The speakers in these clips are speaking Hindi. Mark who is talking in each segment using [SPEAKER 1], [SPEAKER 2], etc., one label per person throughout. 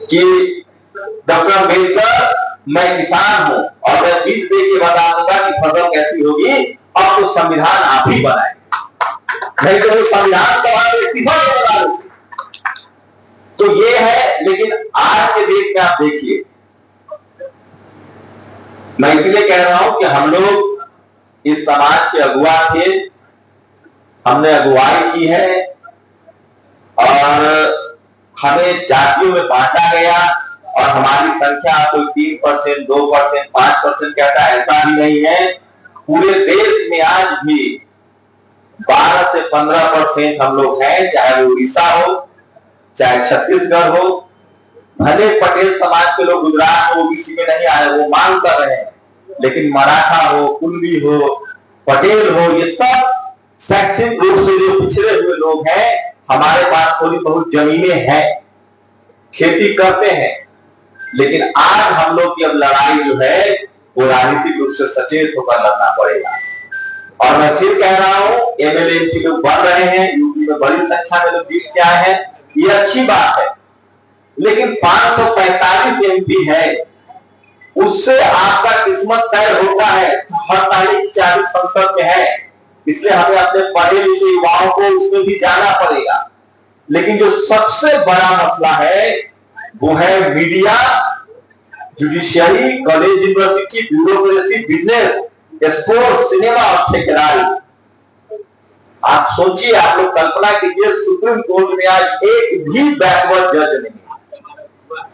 [SPEAKER 1] कि डॉक्टर अम्बेडकर मैं किसान हूं और मैं बीज दे के बता दूंगा कि फसल कैसी होगी, अब तो संविधान आप ही बनाए, नहीं तो वो संविधान सभा में इस्तीफा दे बता दो। तो ये है। लेकिन आज के डेट में आप देखिए, मैं इसलिए कह रहा हूं कि हम लोग इस समाज के अगुवा थे, हमने अगुवाई की है और हमें जातियों में बांटा गया और हमारी संख्या कोई 3%, 2%, 5% कहता है, ऐसा भी नहीं है। पूरे देश में आज भी 12 से 15% हम लोग हैं, चाहे वो उड़ीसा हो, चाहे छत्तीसगढ़ हो। भले पटेल समाज के लोग गुजरात में ओबीसी में नहीं आए, वो मांग कर रहे हैं, लेकिन मराठा हो, कुंडी हो, पटेल हो, ये सब शैक्षणिक रूप से जो पिछड़े हुए लोग हैं, हमारे पास थोड़ी बहुत जमीनें हैं, खेती करते हैं। लेकिन आज हम लोग की अब लड़ाई जो है वो राजनीतिक रूप से सचेत होकर लड़ना पड़ेगा। और मैं फिर कह रहा हूं, एमएलए एमपी लोग बढ़ रहे हैं, यूपी में बड़ी संख्या में लोग जीत के आए हैं, ये अच्छी बात है। लेकिन 545 एमपी है, उससे आपका किस्मत तय होता है। हर तारीख 40 संसद में है, इसलिए हमें अपने पढ़े लिखे युवाओं को उसमें भी जाना पड़ेगा। लेकिन जो सबसे बड़ा मसला है वो है media, judiciary, college, university, bureaucracy, business, sports, cinema और ठेकेदारी। आप सोचिए, आप लोग कल्पना कीजिए, सुप्रीम कोर्ट में आज एक भी बैकवर्ड जज नहीं है।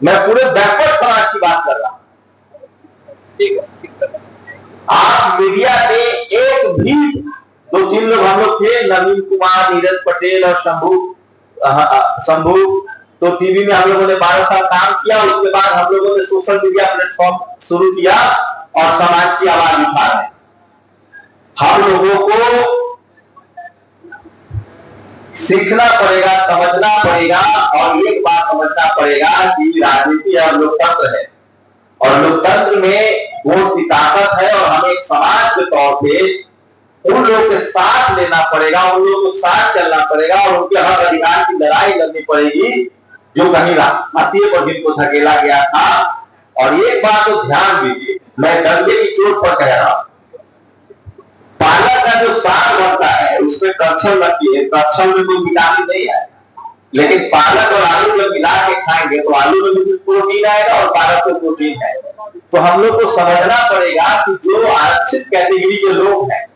[SPEAKER 1] मैं पूरे बैकवर्ड समाज की बात कर रहा हूं, ठीक है। आप मीडिया में एक भी 2-3 लोग हम लोग थे, नवीन कुमार, नीरज पटेल और शंभू, तो टीवी में हम लोगों ने 12 साल काम किया। उसके बाद हम लोगों ने सोशल मीडिया प्लेटफॉर्म शुरू किया और समाज की आवाज उठा रहे हैं। हम लोगों को सीखना पड़ेगा, समझना पड़ेगा और एक बात समझना पड़ेगा कि राजनीति और लोकतंत्र है, और लोकतंत्र में वोट की ताकत है, और हमें समाज के तौर पे उन लोगों के साथ लेना पड़ेगा, उन लोगों को साथ चलना पड़ेगा और उनके हक अधिकार की लड़ाई लड़नी पड़ेगी जो कहीं हाशिए पर जिनको धकेला गया था। और एक बात तो ध्यान दीजिए, मैं डंडे की चोट पर कह रहा हूं, पालक का जो साग बनता है उसमें कच्छल रखिए, कच्छल में कोई विटामिन नहीं है, लेकिन पालक और आलू जब मिला के खाएंगे तो आलू में भी कुछ प्रोटीन आएगा और पालक में प्रोटीन है। तो हम लोग को समझना पड़ेगा कि जो आरक्षित कैटेगरी के लोग हैं,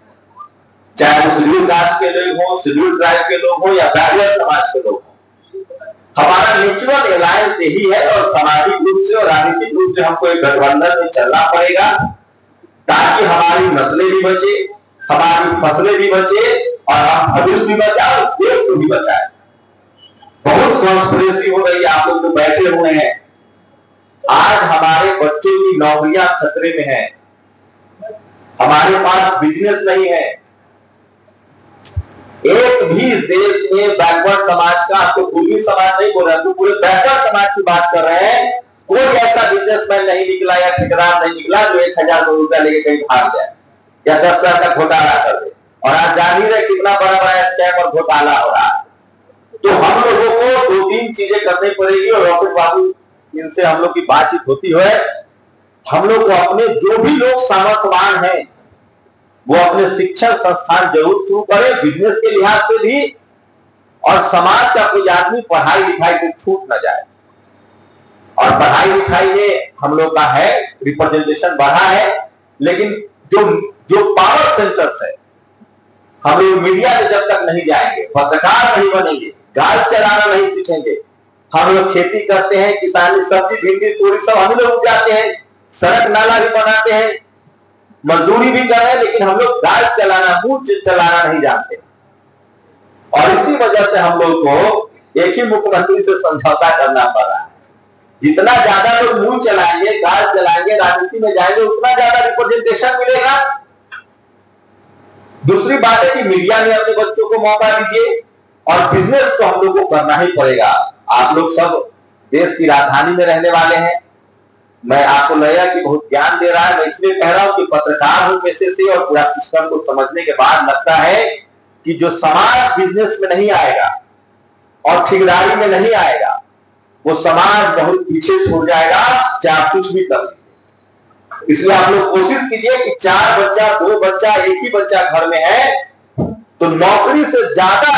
[SPEAKER 1] चाहे वो शेड्यूल कास्ट के लोग हो, शेड्यूल ट्राइब के लोग हो या बैरियर समाज के लोग हो, हमारा नेचुरल अलायंस यही है। और सामाजिक रूप से और राजनीतिक रूप से हमको एक गठबंधन में चलना पड़ेगा ताकि हमारी नस्लें भी बचे, हमारी फसलें भी बचे और हम भविष्य भी बचाए, उस देश को भी बचाए। बहुत कॉन्स्पिरेसी हो रही है, आप लोग तो बैठे हुए हैं। आज हमारे बच्चों की नौकरियां खतरे में है, हमारे पास बिजनेस नहीं है। एक भी इस देश में बैकवर्ड समाज का, आपको पूर्वी समाज नहीं बोल रहा, तो पूरे बैकवर्ड समाज की बात कर रहे हैं, कोई ऐसा बिजनेसमैन नहीं निकला या ठेकेदार नहीं निकला जो 1000 रुपया लेके कहीं भाग जाए या 10 लाख का घोटाला कर दे। और आज जान ही रहे कितना बड़ा बड़ा स्कैम और घोटाला हो रहा है। तो हम लोगों को 2-3 चीजें करनी पड़ेगी। और रॉकेट बाबू, इनसे हम लोग की बातचीत होती है, हम लोग को अपने जो भी लोग सामर्थ्यवान हैं वो अपने शिक्षण संस्थान जरूर शुरू करें, बिजनेस के लिहाज से भी, और समाज का कोई आदमी पढ़ाई लिखाई से छूट न जाए। और पढ़ाई लिखाई में हम लोग का है, रिप्रेजेंटेशन बढ़ा है, लेकिन जो पावर सेंटर्स है, हम लोग मीडिया में जब तक नहीं जाएंगे, पत्रकार नहीं बनेंगे, गाल चलाना नहीं सीखेंगे, हम लोग खेती करते हैं, किसानी, सब्जी, भिंडी, तोरी सब हम लोग उपजाते हैं, सड़क नाला भी बनाते हैं, मजदूरी भी कर रहे हैं, लेकिन हम लोग गाल चलाना, मुंह चलाना नहीं जानते। और इसी वजह से हम लोग को एक ही मुख्यमंत्री से समझौता करना पड़ रहा है। जितना ज्यादा लोग मुंह चलाएंगे, गाल चलाएंगे, राजनीति में जाएंगे, उतना ज्यादा रिप्रेजेंटेशन मिलेगा। दूसरी बात है कि मीडिया में अपने बच्चों को मौका दीजिए, और बिजनेस तो हम लोग को करना ही पड़ेगा। आप लोग सब देश की राजधानी में रहने वाले हैं, मैं आपको लगेगा कि बहुत ज्ञान दे रहा है, मैं इसलिए कह रहा हूं कि पत्रकार हूं पैसे से, और पूरा सिस्टम को समझने के बाद लगता है कि जो समाज बिजनेस में नहीं आएगा और ठेकेदारी में नहीं आएगा, वो समाज बहुत पीछे छूट जाएगा, चाहे आप कुछ भी कर लीजिए। इसलिए आप लोग कोशिश कीजिए कि 4 बच्चा, 2 बच्चा, एक ही बच्चा घर में है तो नौकरी से ज्यादा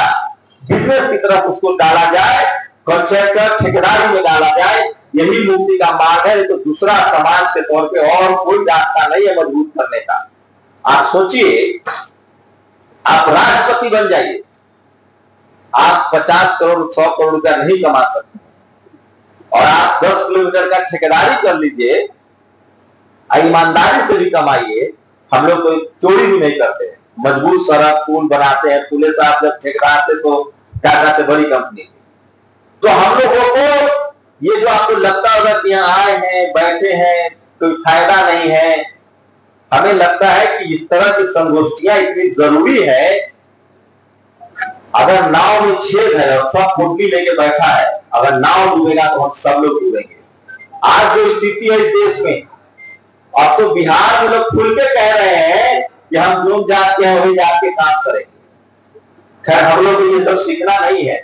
[SPEAKER 1] बिजनेस की तरफ उसको डाला जाए, कॉन्ट्रैक्टर ठेकेदारी में डाला जाए। यही मुक्ति का मार्ग है, तो दूसरा समाज के तौर पे और कोई रास्ता नहीं है मजबूत करने का। आप सोचिए, आप राष्ट्रपति बन जाइए, आप 50 करोड़ 100 करोड़ रुपया नहीं कमा सकते, और आप 10 किलोमीटर का ठेकेदारी कर लीजिए, ईमानदारी से भी कमाइए। हम लोग कोई चोरी भी नहीं करते, मजबूत सड़क पुल बनाते हैं। पुले साहब जब ठेकेदार थे तो टाटा से बड़ी कंपनी थी। तो हम लोगों को ये जो आपको लगता होगा कि यहाँ आए हैं, बैठे हैं, कोई फायदा नहीं है, हमें लगता है कि इस तरह की संगोष्ठियां इतनी जरूरी है। अगर नाव में छेद है और सब फुटली लेके बैठा है, अगर नाव डूबेगा तो हम सब लोग डूबेंगे। आज जो स्थिति है इस देश में, अब तो बिहार में लोग खुल के कह रहे हैं कि हम जो जात के हैं वही जात के काम करेंगे। खैर हम लोग को ये सब सीखना नहीं है,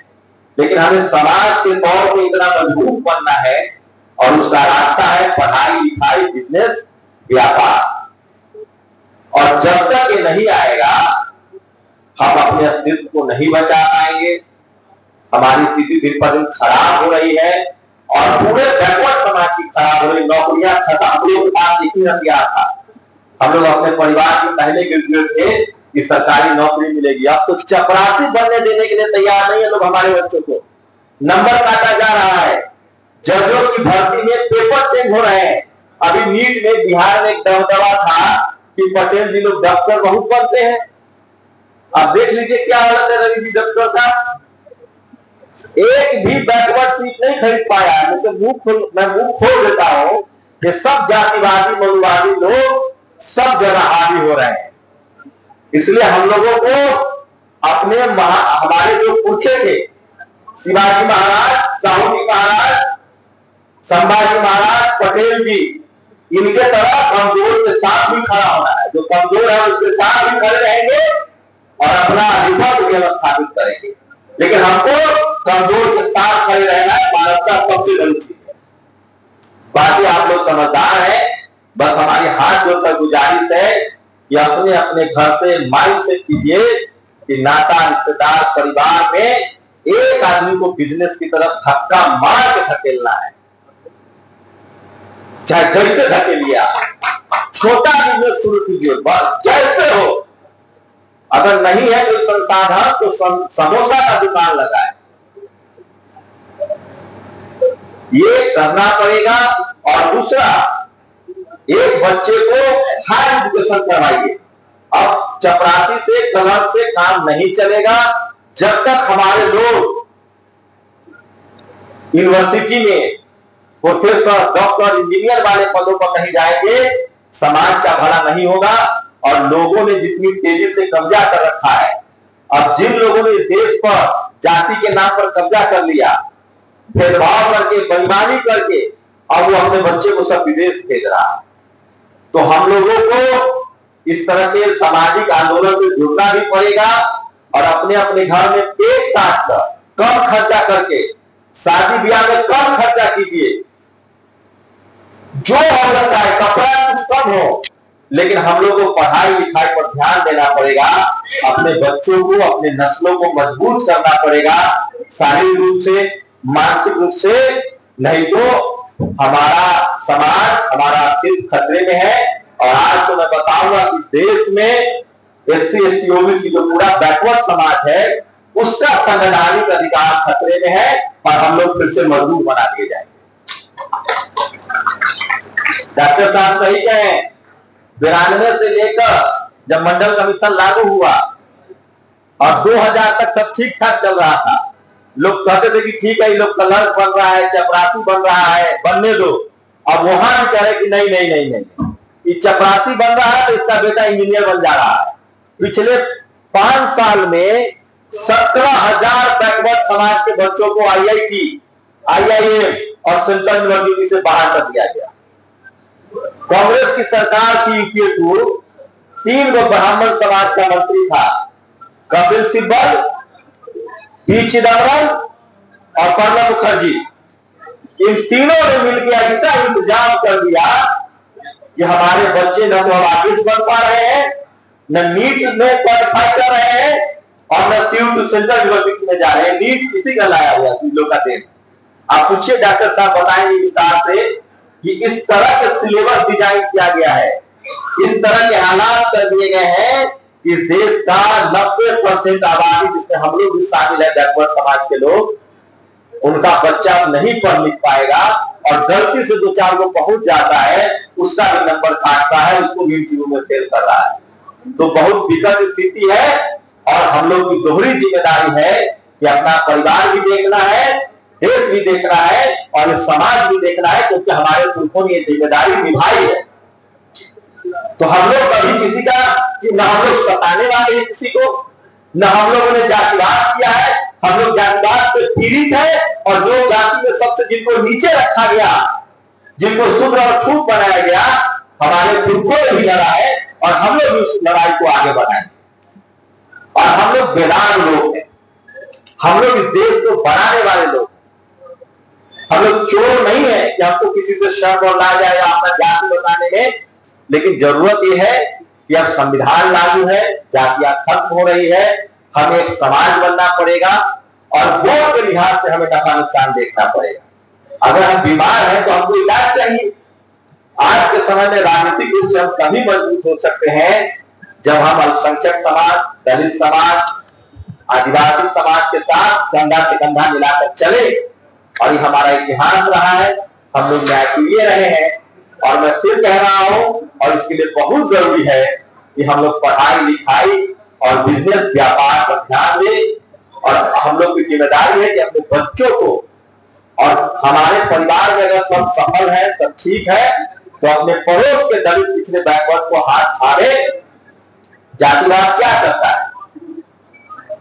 [SPEAKER 1] लेकिन हमें समाज के तौर पे इतना मजबूत बनना है, और उसका रास्ता है पढ़ाई लिखाई, बिजनेस, व्यापार। और जब तक ये नहीं आएगा हम अपने अस्तित्व को नहीं बचा पाएंगे। हमारी स्थिति दिन पर दिन खराब हो रही है, और पूरे बैकवर्ड समाज की खराब हो रही। नौकरियां खत्म, हम लोग के पास एक ही हथियार था, हम लोग अपने परिवार के पहले ग्रेजुएट थे कि सरकारी नौकरी मिलेगी। अब तो चपरासी बनने देने के लिए तैयार नहीं है लोग हमारे बच्चों को। नंबर काटा जा रहा है, जजों की भर्ती में पेपर चेंज हो रहे हैं। अभी नीट में बिहार में एक दबदबा था कि पटेल जी लोग डॉक्टर बहुत बनते हैं। अब देख लीजिए क्या हालत है रवि जी डॉक्टर का। एक भी बैकवर्ड सीट नहीं खरीद पाया। मैं मुंह खोल देता हूं कि सब जातिवादी मनुवादी लोग सब जगह हावी हो रहे हैं। इसलिए हम लोगों को अपने हमारे जो पुरखे थे, शिवाजी महाराज, साहू जी महाराज, संभाजी महाराज, पटेल जी, इनके तरह कमजोर के साथ भी खड़ा होना है। जो कमजोर है उसके साथ भी खड़े रहेंगे और अपना अधिपत्य व्यवस्थापित करेंगे। लेकिन हमको कमजोर के साथ खड़े रहना है, मानवता सबसे बड़ी चीज है। बाकी आप लोग समझदार हैं, बस हमारी हाथ जोड़कर गुजारिश है कि अपने अपने घर से माइंड सेट कीजिए कि नाता, रिश्तेदार, परिवार में एक आदमी को बिजनेस की तरफ धक्का मार के धकेलना है, चाहे जैसे धकेलिए। आप छोटा बिजनेस शुरू कीजिए, बस जैसे हो। अगर नहीं है कोई संसाधन तो समोसा का दुकान लगाए, ये करना पड़ेगा। और दूसरा, एक बच्चे को हाई एजुकेशन करवाइए। अब चपरासी से, कलम से काम नहीं चलेगा। जब तक हमारे लोग यूनिवर्सिटी में प्रोफेसर, डॉक्टर, इंजीनियर वाले पदों पर नहीं जाएंगे, समाज का भला नहीं होगा। और लोगों ने जितनी तेजी से कब्जा कर रखा है, अब जिन लोगों ने इस देश पर जाति के नाम पर कब्जा कर लिया, भेदभाव करके, बेईमानी करके, अब वो अपने बच्चे को सब विदेश भेज रहा है। तो हम लोगों को इस तरह के सामाजिक आंदोलन से जुड़ना भी पड़ेगा, और अपने अपने घर में पेट काट कर, कम खर्चा करके, शादी ब्याह में कम खर्चा कीजिए। जो हो सकता है, कपड़ा कुछ कम हो, लेकिन हम लोगों को पढ़ाई लिखाई पर ध्यान देना पड़ेगा। अपने बच्चों को, अपने नस्लों को मजबूत करना पड़ेगा, शारीरिक रूप से, मानसिक रूप से। नहीं तो हमारा समाज, हमारा अस्तित्व खतरे में है। और आज तो मैं बताऊंगा कि देश में SC ST OBC जो पूरा बैकवर्ड समाज है, उसका संवैधानिक अधिकार खतरे में है, और हम लोग फिर से मजबूत बना दिए जाएंगे। डॉक्टर साहब सही कहें, 92 से लेकर जब मंडल कमीशन लागू हुआ और 2000 तक सब ठीक ठाक चल रहा था, लोग कहते थे कि ठीक है, ये लोग क्लर्क बन रहा है, चपरासी बन रहा है, बनने दो। अब वहां भी कह रहे कि नहीं नहीं नहीं नहीं, ये चपरासी बन रहा है तो इसका बेटा इंजीनियर बन जा रहा है। पिछले 5 साल में 17,000 बैकवर्ड समाज के बच्चों को IIT, IIM और सेंट्रल यूनिवर्सिटी से बाहर कर दिया गया। कांग्रेस की सरकार की यूपीए 2, 3 गो ब्राह्मण समाज का मंत्री था, कपिल सिब्बल, पी चिदम्बरम और प्रणब मुखर्जी। इन तीनों ने मिलकर ऐसा इंतजाम कर दिया कि हमारे बच्चे न तो अब आर्टिस्ट बन पा रहे हैं, न नीट में क्वालिफाई कर रहे हैं, और न सीयू टू सेंट्रल यूनिवर्सिटी में जा रहे हैं। नीट किसी का लाया हुआ लोग का देन। आप पूछिए डॉक्टर साहब, बताएंगे विस्तार से कि इस तरह का सिलेबस डिजाइन किया गया है, इस तरह के हालात कर दिए गए हैं कि इस देश का 90% आबादी, जिसमें हम लोग भी शामिल है, बैकवर्ड समाज के लोग, उनका बच्चा नहीं पढ़ लिख पाएगा, और गलती से 2-4 को पहुंच जाता है, उसका भी नंबर काटता है, उसको भी इंटरव्यू में फेल कर रहा है। तो बहुत विकट स्थिति है, और हम लोग की दोहरी जिम्मेदारी है कि अपना परिवार भी देखना है, देश भी देखना है, और समाज भी देखना है, क्योंकि हमारे पुरखों ने ये जिम्मेदारी निभाई है। तो हम लोग कभी किसी का, न हम लोग सताने वाले हैं किसी को, न हम लोगों ने जातिवाद किया है। हम लोग जातिवाद पे पीड़ित है, और जो जाति में सबसे जिनको नीचे रखा गया, जिनको शूद्र और छूट बनाया गया, हमारे पुरखों ने भी लड़ा है, और हम लोग भी उस लड़ाई को आगे बढ़ाएंगे। और हम लोग वेदान लोग हैं, हम लोग इस देश को बनाने वाले लोग, हम लोग चोर नहीं है कि हमको किसी से शर्म और ला जाए अपना जाति बताने में। लेकिन जरूरत यह है कि अब संविधान लागू है, जातियां खत्म हो रही है, हमें एक समाज बनना पड़ेगा, और वोट के लिहाज से हमें नफा नुकसान देखना पड़ेगा। अगर हम बीमार हैं तो हमको इलाज चाहिए। आज के समय में राजनीतिक रूप से हम तभी मजबूत हो सकते हैं जब हम अल्पसंख्यक समाज, दलित समाज, आदिवासी समाज के साथ कंधा से कंधा मिलाकर चले। और ये हमारा इतिहास रहा है, हम लोग न्याय के लिए रहे हैं, और मैं फिर कह रहा हूं, और इसके लिए बहुत जरूरी है कि हम लोग पढ़ाई लिखाई और बिजनेस व्यापार पर ध्यान दें। और हम लोग की जिम्मेदारी है कि अपने बच्चों को, और हमारे परिवार में अगर सब सफल है, सब ठीक है, तो अपने पड़ोस के दलित पिछले बैकवर्ड को हाथ ठाड़े। जातिवाद क्या करता है,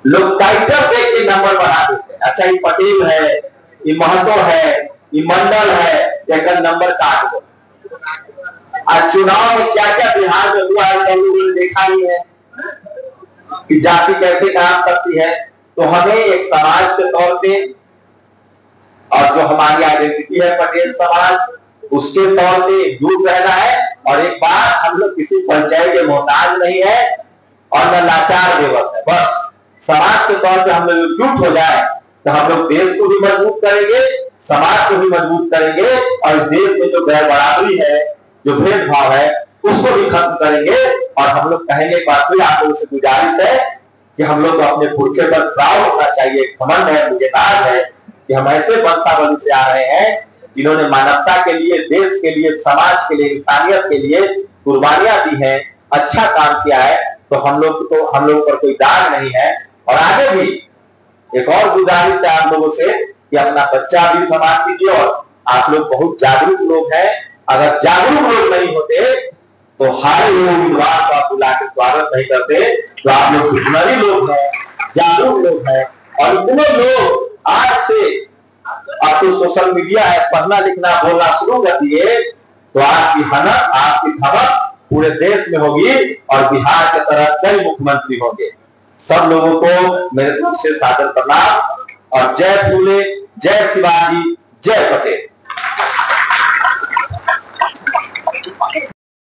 [SPEAKER 1] लोग टाइटल देख के नंबर बढ़ा देते हैं। अच्छा, ये पटेल है, ये महतो है, ये मंडल है, देखकर नंबर काट दो। आज चुनाव में क्या क्या बिहार में हुआ है, सब लोगों ने देखा ही है कि जाति कैसे काम करती है। तो हमें एक समाज के तौर पे, और जो हमारी आइडेंटिटी है पटेल समाज, उसके तौर पे एकजुट रहना है। और एक बात, हम लोग किसी पंचायत के मोहताज नहीं है, और न लाचार बेबस है। बस समाज के तौर पे हम लोग एकजुट हो जाए तो हम लोग देश को भी मजबूत करेंगे, समाज को भी मजबूत करेंगे, और इस देश में जो गैर बराबरी है, जो भेदभाव है, उसको भी खत्म करेंगे। और हम लोग कहेंगे, एक बार फिर आप लोगों से गुजारिश है कि हम लोग को अपने पुरखे पर प्राउड होना चाहिए, घमंड है, मुझे नाज है कि हम ऐसे वंशावली से आ रहे हैं जिन्होंने मानवता के लिए, देश के लिए, समाज के लिए, इंसानियत के लिए कुर्बानियां दी हैं, अच्छा काम किया है। तो हम लोग पर कोई दाग नहीं है। और आगे भी एक और गुजारिश है आप लोगों से कि अपना बच्चा भी समाज कीजिए। और आप लोग बहुत जागरूक लोग हैं, अगर जागरूक लोग नहीं होते तो हर उम्मीदवार को आप बुला के स्वागत नहीं करते। तो आप लोग विजनरी लोग हैं, जागरूक लोग हैं, और इतने लोग आज से, आप तो सोशल मीडिया है, पढ़ना लिखना बोलना शुरू कर दिए, तो आपकी हनक, आपकी धमक पूरे देश में होगी, और बिहार की तरह कई मुख्यमंत्री होंगे। सब लोगों को मेरे तरफ से सादर प्रणाम, और जय फूले, जय शिवाजी, जय पटेल।